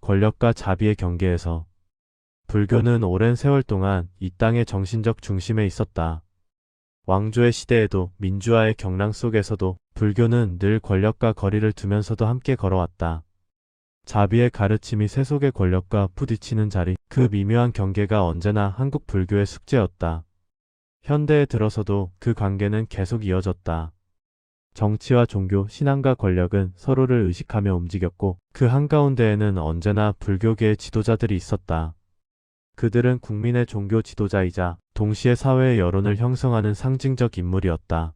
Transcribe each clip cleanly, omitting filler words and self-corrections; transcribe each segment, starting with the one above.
권력과 자비의 경계에서 불교는 오랜 세월 동안 이 땅의 정신적 중심에 있었다. 왕조의 시대에도 민주화의 경랑 속에서도 불교는 늘 권력과 거리를 두면서도 함께 걸어왔다. 자비의 가르침이 세속의 권력과 부딪히는 자리, 그 미묘한 경계가 언제나 한국 불교의 숙제였다. 현대에 들어서도 그 관계는 계속 이어졌다. 정치와 종교, 신앙과 권력은 서로를 의식하며 움직였고 그 한가운데에는 언제나 불교계의 지도자들이 있었다. 그들은 국민의 종교 지도자이자 동시에 사회의 여론을 형성하는 상징적 인물이었다.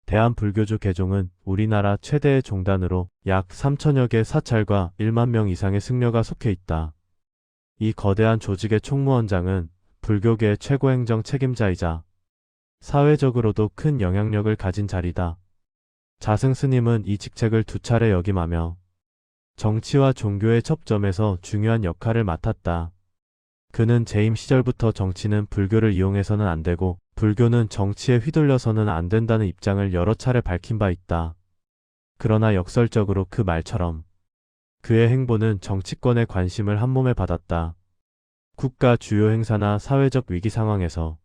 대한불교주 개종은 우리나라 최대의 종단으로 약 3천여 개 사찰과 1만 명 이상의 승려가 속해 있다. 이 거대한 조직의 총무원장은 불교계의 최고 행정 책임자이자 사회적으로도 큰 영향력을 가진 자리다. 자승 스님은 이 직책을 두 차례 역임하며 정치와 종교의 접점에서 중요한 역할을 맡았다. 그는 재임 시절부터 정치는 불교를 이용해서는 안 되고 불교는 정치에 휘둘려서는 안 된다는 입장을 여러 차례 밝힌 바 있다. 그러나 역설적으로 그 말처럼 그의 행보는 정치권의 관심을 한몸에 받았다. 국가 주요 행사나 사회적 위기 상황에서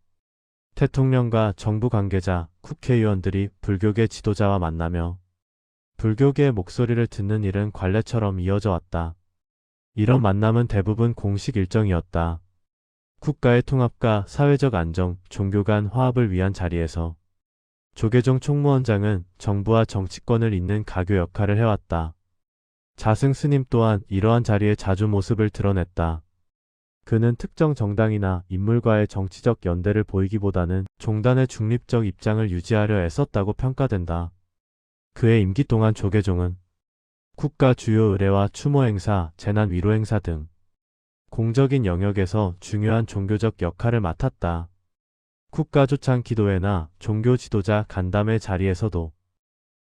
대통령과 정부 관계자, 국회의원들이 불교계 지도자와 만나며 불교계의 목소리를 듣는 일은 관례처럼 이어져 왔다. 이런 만남은 대부분 공식 일정이었다. 국가의 통합과 사회적 안정, 종교 간 화합을 위한 자리에서 조계종 총무원장은 정부와 정치권을 잇는 가교 역할을 해왔다. 자승 스님 또한 이러한 자리에 자주 모습을 드러냈다. 그는 특정 정당이나 인물과의 정치적 연대를 보이기보다는 종단의 중립적 입장을 유지하려 애썼다고 평가된다. 그의 임기 동안 조계종은 국가 주요 의례와 추모 행사, 재난 위로 행사 등 공적인 영역에서 중요한 종교적 역할을 맡았다. 국가 조창 기도회나 종교 지도자 간담회 자리에서도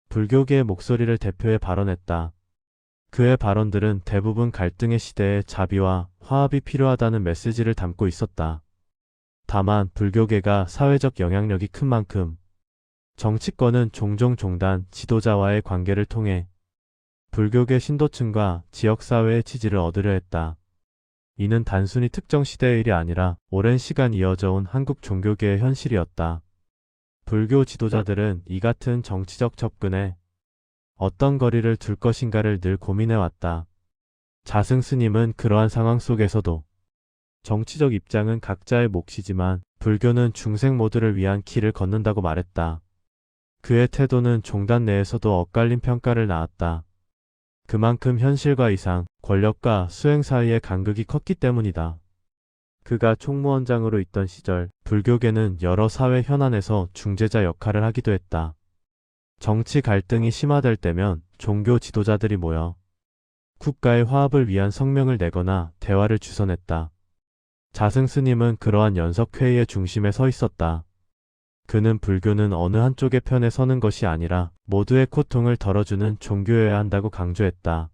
불교계의 목소리를 대표해 발언했다. 그의 발언들은 대부분 갈등의 시대에 자비와 화합이 필요하다는 메시지를 담고 있었다. 다만 불교계가 사회적 영향력이 큰 만큼 정치권은 종종 종단, 지도자와의 관계를 통해 불교계 신도층과 지역사회의 지지를 얻으려 했다. 이는 단순히 특정 시대의 일이 아니라 오랜 시간 이어져 온 한국 종교계의 현실이었다. 불교 지도자들은 이 같은 정치적 접근에 어떤 거리를 둘 것인가를 늘 고민해왔다. 자승 스님은 그러한 상황 속에서도 정치적 입장은 각자의 몫이지만 불교는 중생 모두를 위한 길을 걷는다고 말했다. 그의 태도는 종단 내에서도 엇갈린 평가를 낳았다. 그만큼 현실과 이상, 권력과 수행 사이의 간극이 컸기 때문이다. 그가 총무원장으로 있던 시절 불교계는 여러 사회 현안에서 중재자 역할을 하기도 했다. 정치 갈등이 심화될 때면 종교 지도자들이 모여 국가의 화합을 위한 성명을 내거나 대화를 주선했다. 자승 스님은 그러한 연석회의의 중심에 서 있었다. 그는 불교는 어느 한쪽의 편에 서는 것이 아니라 모두의 고통을 덜어주는 종교여야 한다고 강조했다.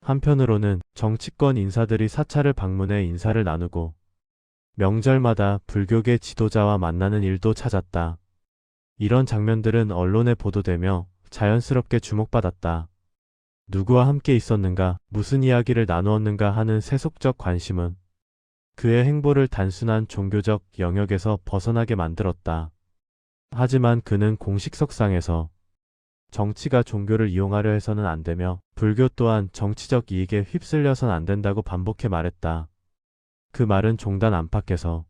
한편으로는 정치권 인사들이 사찰을 방문해 인사를 나누고 명절마다 불교계 지도자와 만나는 일도 찾았다. 이런 장면들은 언론에 보도되며 자연스럽게 주목받았다. 누구와 함께 있었는가, 무슨 이야기를 나누었는가 하는 세속적 관심은 그의 행보를 단순한 종교적 영역에서 벗어나게 만들었다. 하지만 그는 공식석상에서 정치가 종교를 이용하려 해서는 안 되며 불교 또한 정치적 이익에 휩쓸려선 안 된다고 반복해 말했다. 그 말은 종단 안팎에서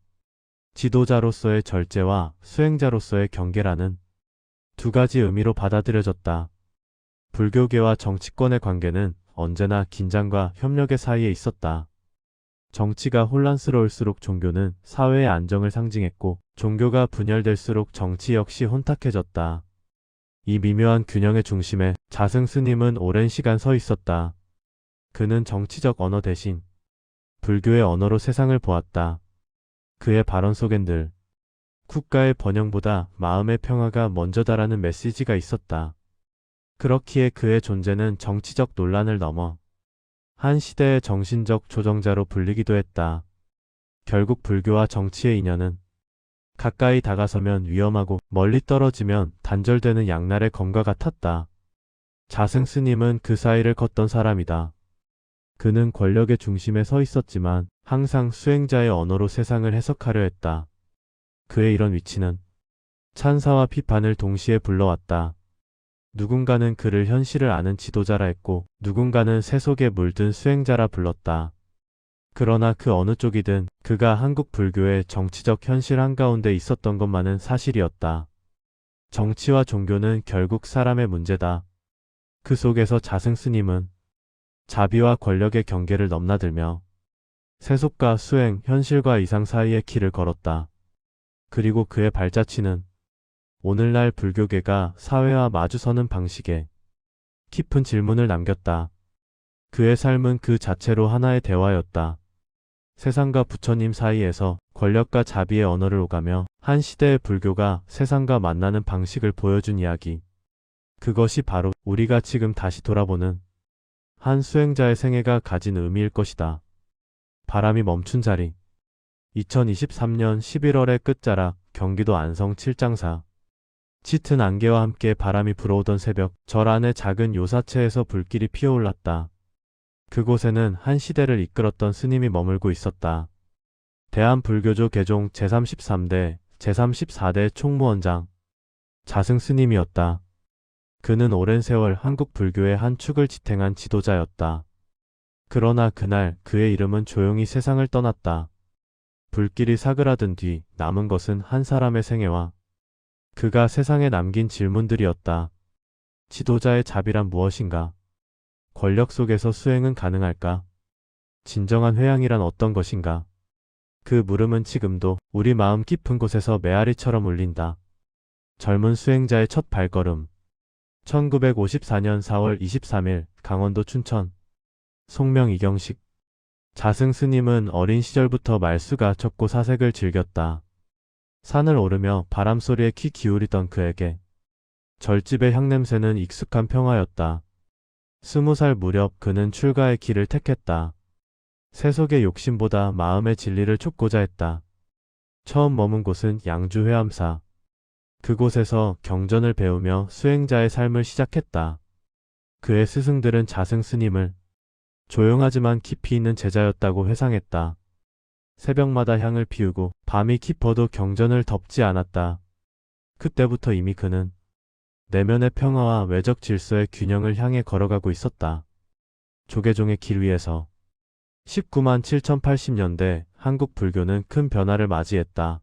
지도자로서의 절제와 수행자로서의 경계라는 두 가지 의미로 받아들여졌다. 불교계와 정치권의 관계는 언제나 긴장과 협력의 사이에 있었다. 정치가 혼란스러울수록 종교는 사회의 안정을 상징했고 종교가 분열될수록 정치 역시 혼탁해졌다. 이 미묘한 균형의 중심에 자승 스님은 오랜 시간 서 있었다. 그는 정치적 언어 대신 불교의 언어로 세상을 보았다. 그의 발언 속엔 늘 국가의 번영보다 마음의 평화가 먼저다라는 메시지가 있었다. 그렇기에 그의 존재는 정치적 논란을 넘어 한 시대의 정신적 조정자로 불리기도 했다. 결국 불교와 정치의 인연은 가까이 다가서면 위험하고 멀리 떨어지면 단절되는 양날의 검과 같았다. 자승 스님은 그 사이를 걷던 사람이다. 그는 권력의 중심에 서 있었지만 항상 수행자의 언어로 세상을 해석하려 했다. 그의 이런 위치는 찬사와 비판을 동시에 불러왔다. 누군가는 그를 현실을 아는 지도자라 했고 누군가는 새 속에 물든 수행자라 불렀다. 그러나 그 어느 쪽이든 그가 한국 불교의 정치적 현실 한가운데 있었던 것만은 사실이었다. 정치와 종교는 결국 사람의 문제다. 그 속에서 자승 스님은 자비와 권력의 경계를 넘나들며 세속과 수행, 현실과 이상 사이의 길을 걸었다. 그리고 그의 발자취는 오늘날 불교계가 사회와 마주서는 방식에 깊은 질문을 남겼다. 그의 삶은 그 자체로 하나의 대화였다. 세상과 부처님 사이에서 권력과 자비의 언어를 오가며 한 시대의 불교가 세상과 만나는 방식을 보여준 이야기. 그것이 바로 우리가 지금 다시 돌아보는 한 수행자의 생애가 가진 의미일 것이다. 바람이 멈춘 자리. 2023년 11월의 끝자락 경기도 안성 칠장사. 짙은 안개와 함께 바람이 불어오던 새벽, 절 안의 작은 요사체에서 불길이 피어올랐다. 그곳에는 한 시대를 이끌었던 스님이 머물고 있었다. 대한불교조 개종 제33대, 제34대 총무원장 자승 스님이었다. 그는 오랜 세월 한국 불교의 한 축을 지탱한 지도자였다. 그러나 그날 그의 이름은 조용히 세상을 떠났다. 불길이 사그라든 뒤 남은 것은 한 사람의 생애와 그가 세상에 남긴 질문들이었다. 지도자의 자비란 무엇인가? 권력 속에서 수행은 가능할까? 진정한 회양이란 어떤 것인가? 그 물음은 지금도 우리 마음 깊은 곳에서 메아리처럼 울린다. 젊은 수행자의 첫 발걸음. 1954년 4월 23일 강원도 춘천. 송명 이경식. 자승 스님은 어린 시절부터 말수가 적고 사색을 즐겼다. 산을 오르며 바람소리에 귀 기울이던 그에게 절집의 향냄새는 익숙한 평화였다. 20살 무렵 그는 출가의 길을 택했다. 세속의 욕심보다 마음의 진리를 쫓고자 했다. 처음 머문 곳은 양주 회암사. 그곳에서 경전을 배우며 수행자의 삶을 시작했다. 그의 스승들은 자승 스님을 조용하지만 깊이 있는 제자였다고 회상했다. 새벽마다 향을 피우고 밤이 깊어도 경전을 덮지 않았다. 그때부터 이미 그는 내면의 평화와 외적 질서의 균형을 향해 걸어가고 있었다. 조계종의 길 위에서 19만 7080년대 한국 불교는 큰 변화를 맞이했다.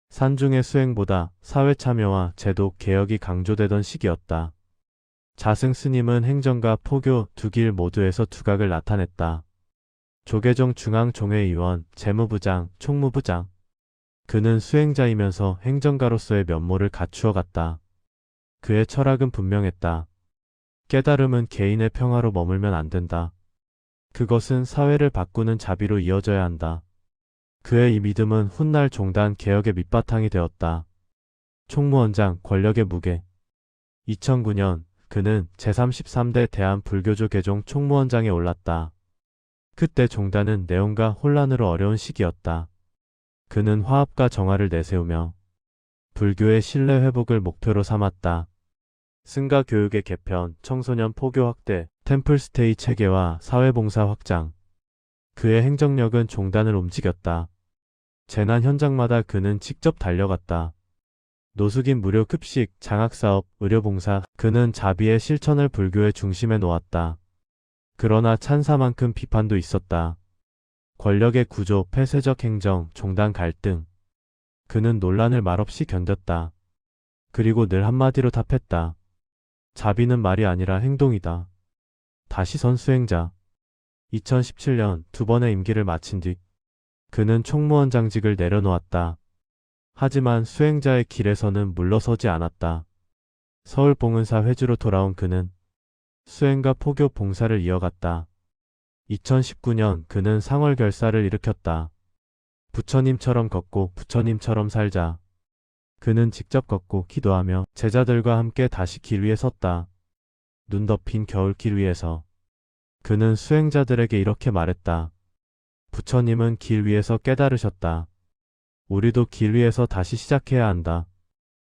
산중의 수행보다 사회 참여와 제도 개혁이 강조되던 시기였다. 자승 스님은 행정과 포교 두 길 모두에서 두각을 나타냈다. 조계종 중앙종회의원, 재무부장, 총무부장. 그는 수행자이면서 행정가로서의 면모를 갖추어 갔다. 그의 철학은 분명했다. 깨달음은 개인의 평화로 머물면 안 된다. 그것은 사회를 바꾸는 자비로 이어져야 한다. 그의 이 믿음은 훗날 종단 개혁의 밑바탕이 되었다. 총무원장 권력의 무게. 2009년 그는 제33대 대한불교조 개종 총무원장에 올랐다. 그때 종단은 내용과 혼란으로 어려운 시기였다. 그는 화합과 정화를 내세우며 불교의 신뢰 회복을 목표로 삼았다. 승가 교육의 개편, 청소년 포교 확대, 템플스테이 체계와 사회봉사 확장. 그의 행정력은 종단을 움직였다. 재난 현장마다 그는 직접 달려갔다. 노숙인 무료 급식, 장학사업, 의료봉사. 그는 자비의 실천을 불교의 중심에 놓았다. 그러나 찬사만큼 비판도 있었다. 권력의 구조, 폐쇄적 행정, 종단 갈등. 그는 논란을 말없이 견뎠다. 그리고 늘 한마디로 답했다. 자비는 말이 아니라 행동이다. 다시 선 수행자. 2017년 두 번의 임기를 마친 뒤 그는 총무원장직을 내려놓았다. 하지만 수행자의 길에서는 물러서지 않았다. 서울 봉은사 회주로 돌아온 그는 수행과 포교 봉사를 이어갔다. 2019년 그는 상월결사를 일으켰다. 부처님처럼 걷고 부처님처럼 살자. 그는 직접 걷고 기도하며 제자들과 함께 다시 길 위에 섰다. 눈 덮인 겨울길 위에서. 그는 수행자들에게 이렇게 말했다. 부처님은 길 위에서 깨달으셨다. 우리도 길 위에서 다시 시작해야 한다.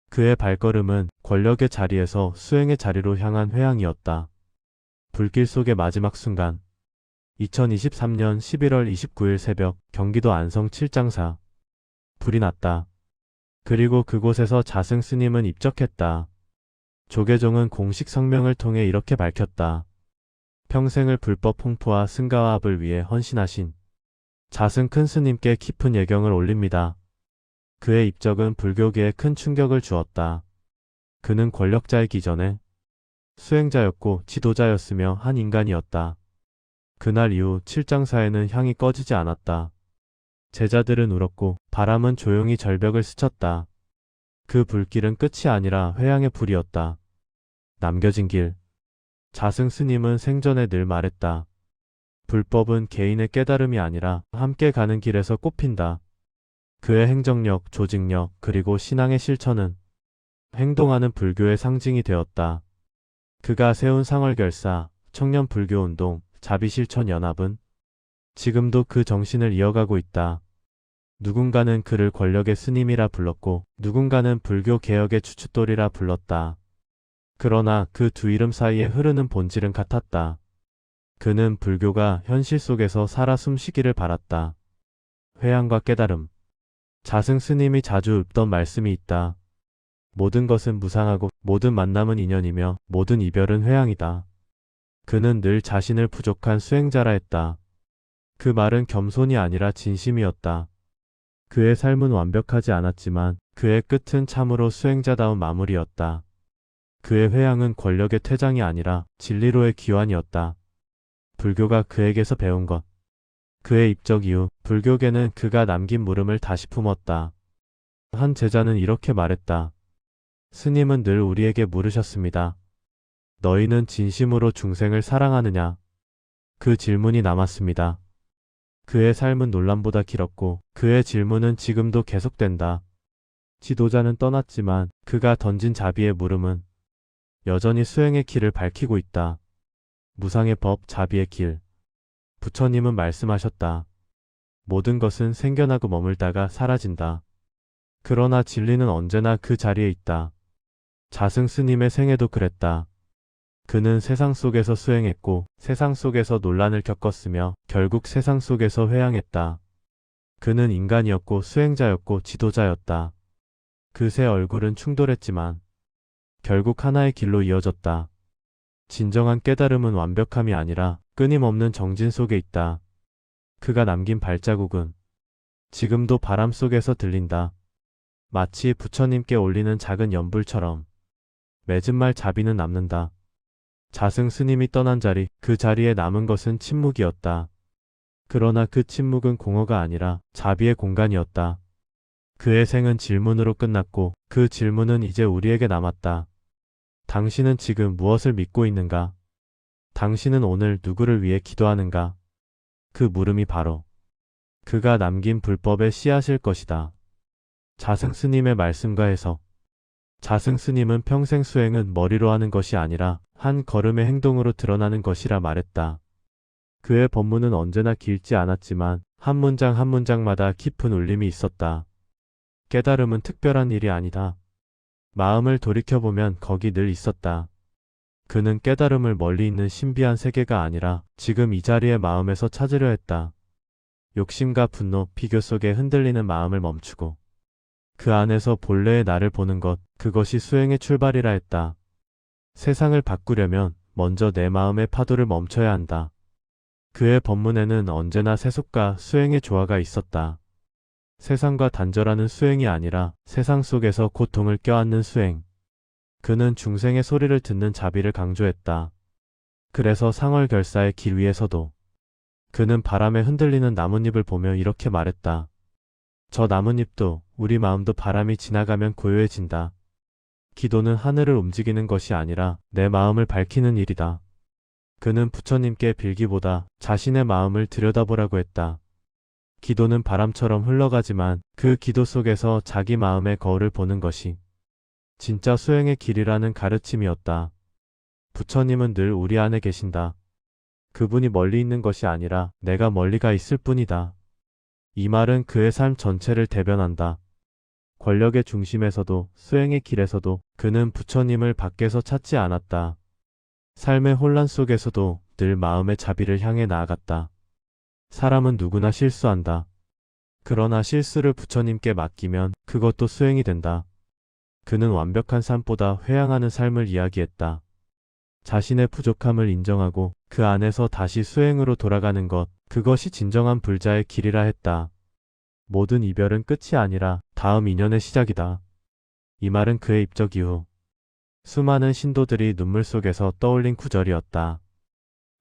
그의 발걸음은 권력의 자리에서 수행의 자리로 향한 회항이었다. 불길 속의 마지막 순간. 2023년 11월 29일 새벽 경기도 안성 칠장사. 불이 났다. 그리고 그곳에서 자승 스님은 입적했다. 조계종은 공식 성명을 통해 이렇게 밝혔다. 평생을 불법 홍포와 승가와 합을 위해 헌신하신 자승 큰 스님께 깊은 예경을 올립니다. 그의 입적은 불교계에 큰 충격을 주었다. 그는 권력자이기 전에 수행자였고 지도자였으며 한 인간이었다. 그날 이후 칠장사에는 향이 꺼지지 않았다. 제자들은 울었고 바람은 조용히 절벽을 스쳤다. 그 불길은 끝이 아니라 회양의 불이었다. 남겨진 길. 자승 스님은 생전에 늘 말했다. 불법은 개인의 깨달음이 아니라 함께 가는 길에서 꽃핀다. 그의 행정력, 조직력, 그리고 신앙의 실천은 행동하는 불교의 상징이 되었다. 그가 세운 상월결사, 청년불교운동, 자비실천연합은 지금도 그 정신을 이어가고 있다. 누군가는 그를 권력의 스님이라 불렀고 누군가는 불교 개혁의 주춧돌이라 불렀다. 그러나 그 두 이름 사이에 흐르는 본질은 같았다. 그는 불교가 현실 속에서 살아 숨쉬기를 바랐다. 회양과 깨달음. 자승 스님이 자주 읊던 말씀이 있다. 모든 것은 무상하고 모든 만남은 인연이며 모든 이별은 회양이다. 그는 늘 자신을 부족한 수행자라 했다. 그 말은 겸손이 아니라 진심이었다. 그의 삶은 완벽하지 않았지만 그의 끝은 참으로 수행자다운 마무리였다. 그의 회양은 권력의 퇴장이 아니라 진리로의 귀환이었다. 불교가 그에게서 배운 것. 그의 입적 이후 불교계는 그가 남긴 물음을 다시 품었다. 한 제자는 이렇게 말했다. 스님은 늘 우리에게 물으셨습니다. 너희는 진심으로 중생을 사랑하느냐? 그 질문이 남았습니다. 그의 삶은 논란보다 길었고 그의 질문은 지금도 계속된다. 지도자는 떠났지만 그가 던진 자비의 물음은 여전히 수행의 길을 밝히고 있다. 무상의 법, 자비의 길. 부처님은 말씀하셨다. 모든 것은 생겨나고 머물다가 사라진다. 그러나 진리는 언제나 그 자리에 있다. 자승 스님의 생애도 그랬다. 그는 세상 속에서 수행했고 세상 속에서 논란을 겪었으며 결국 세상 속에서 회양했다. 그는 인간이었고 수행자였고 지도자였다. 그 세 얼굴은 충돌했지만 결국 하나의 길로 이어졌다. 진정한 깨달음은 완벽함이 아니라 끊임없는 정진 속에 있다. 그가 남긴 발자국은 지금도 바람 속에서 들린다. 마치 부처님께 올리는 작은 연불처럼 맺은 말 자비는 남는다. 자승 스님이 떠난 자리, 그 자리에 남은 것은 침묵이었다. 그러나 그 침묵은 공허가 아니라 자비의 공간이었다. 그의 생은 질문으로 끝났고 그 질문은 이제 우리에게 남았다. 당신은 지금 무엇을 믿고 있는가? 당신은 오늘 누구를 위해 기도하는가? 그 물음이 바로 그가 남긴 불법의 씨앗일 것이다. 자승 스님의 말씀과 해석. 자승 스님은 평생 수행은 머리로 하는 것이 아니라 한 걸음의 행동으로 드러나는 것이라 말했다. 그의 법문은 언제나 길지 않았지만 한 문장 한 문장마다 깊은 울림이 있었다. 깨달음은 특별한 일이 아니다. 마음을 돌이켜보면 거기 늘 있었다. 그는 깨달음을 멀리 있는 신비한 세계가 아니라 지금 이 자리의 마음에서 찾으려 했다. 욕심과 분노, 비교 속에 흔들리는 마음을 멈추고 그 안에서 본래의 나를 보는 것, 그것이 수행의 출발이라 했다. 세상을 바꾸려면 먼저 내 마음의 파도를 멈춰야 한다. 그의 법문에는 언제나 세속과 수행의 조화가 있었다. 세상과 단절하는 수행이 아니라 세상 속에서 고통을 껴안는 수행. 그는 중생의 소리를 듣는 자비를 강조했다. 그래서 상월결사의 길 위에서도 그는 바람에 흔들리는 나뭇잎을 보며 이렇게 말했다. 저 나뭇잎도 우리 마음도 바람이 지나가면 고요해진다. 기도는 하늘을 움직이는 것이 아니라 내 마음을 밝히는 일이다. 그는 부처님께 빌기보다 자신의 마음을 들여다보라고 했다. 기도는 바람처럼 흘러가지만 그 기도 속에서 자기 마음의 거울을 보는 것이 진짜 수행의 길이라는 가르침이었다. 부처님은 늘 우리 안에 계신다. 그분이 멀리 있는 것이 아니라 내가 멀리 가 있을 뿐이다. 이 말은 그의 삶 전체를 대변한다. 권력의 중심에서도 수행의 길에서도 그는 부처님을 밖에서 찾지 않았다. 삶의 혼란 속에서도 늘 마음의 자비를 향해 나아갔다. 사람은 누구나 실수한다. 그러나 실수를 부처님께 맡기면 그것도 수행이 된다. 그는 완벽한 삶보다 회양하는 삶을 이야기했다. 자신의 부족함을 인정하고 그 안에서 다시 수행으로 돌아가는 것, 그것이 진정한 불자의 길이라 했다. 모든 이별은 끝이 아니라 다음 인연의 시작이다. 이 말은 그의 입적 이후 수많은 신도들이 눈물 속에서 떠올린 구절이었다.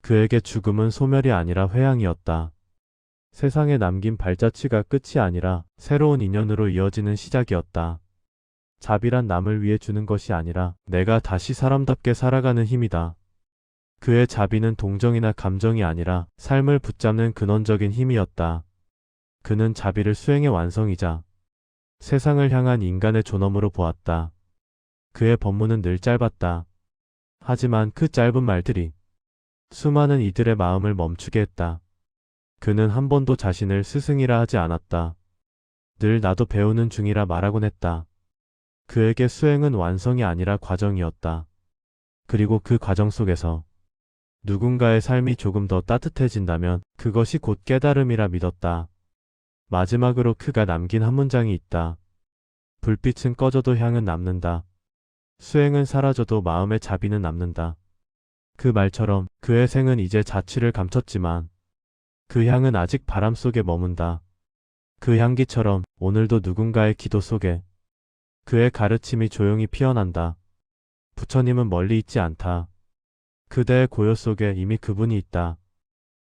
그에게 죽음은 소멸이 아니라 회양이었다. 세상에 남긴 발자취가 끝이 아니라 새로운 인연으로 이어지는 시작이었다. 자비란 남을 위해 주는 것이 아니라 내가 다시 사람답게 살아가는 힘이다. 그의 자비는 동정이나 감정이 아니라 삶을 붙잡는 근원적인 힘이었다. 그는 자비를 수행의 완성이자 세상을 향한 인간의 존엄으로 보았다. 그의 법문은 늘 짧았다. 하지만 그 짧은 말들이 수많은 이들의 마음을 멈추게 했다. 그는 한 번도 자신을 스승이라 하지 않았다. 늘 나도 배우는 중이라 말하곤 했다. 그에게 수행은 완성이 아니라 과정이었다. 그리고 그 과정 속에서 누군가의 삶이 조금 더 따뜻해진다면 그것이 곧 깨달음이라 믿었다. 마지막으로 그가 남긴 한 문장이 있다. 불빛은 꺼져도 향은 남는다. 수행은 사라져도 마음의 자비는 남는다. 그 말처럼 그의 생은 이제 자취를 감췄지만 그 향은 아직 바람 속에 머문다. 그 향기처럼 오늘도 누군가의 기도 속에 그의 가르침이 조용히 피어난다. 부처님은 멀리 있지 않다. 그대의 고요 속에 이미 그분이 있다.